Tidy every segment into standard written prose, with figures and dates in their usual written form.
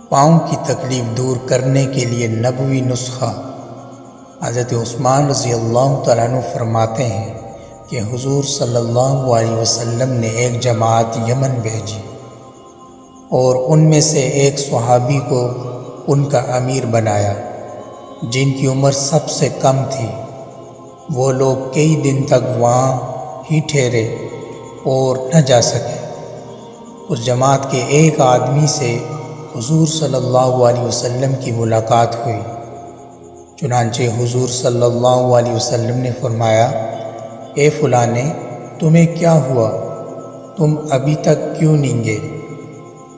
پاؤں کی تکلیف دور کرنے کے لیے نبوی نسخہ۔ حضرت عثمان رضی اللہ تعالیٰ عنہ فرماتے ہیں کہ حضور صلی اللہ علیہ وسلم نے ایک جماعت یمن بھیجی اور ان میں سے ایک صحابی کو ان کا امیر بنایا جن کی عمر سب سے کم تھی۔ وہ لوگ کئی دن تک وہاں ہی ٹھہرے اور نہ جا سکے۔ اس جماعت کے ایک آدمی سے حضور صلی اللہ علیہ وسلم کی ملاقات ہوئی۔ چنانچہ حضور صلی اللہ علیہ وسلم نے فرمایا، اے فلانے، تمہیں کیا ہوا؟ تم ابھی تک کیوں نہیں گئے؟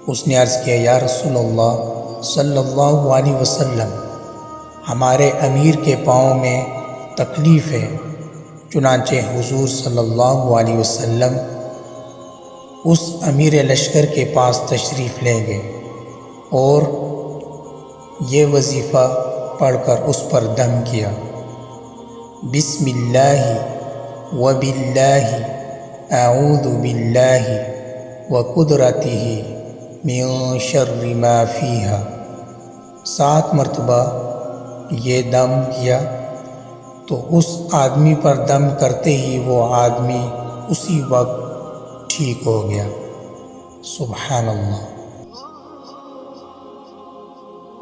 اس نے عرض کیا، یا رسول اللہ صلی اللہ علیہ وسلم، ہمارے امیر کے پاؤں میں تکلیف ہے۔ چنانچہ حضور صلی اللہ علیہ وسلم اس امیر لشکر کے پاس تشریف لے گئے اور یہ وظیفہ پڑھ کر اس پر دم کیا، بسم اللہ وباللہ اعوذ باللہ وقدرتہ من شر ما فیہا۔ 7 مرتبہ یہ دم کیا تو اس آدمی پر دم کرتے ہی وہ آدمی اسی وقت ٹھیک ہو گیا۔ سبحان اللہ۔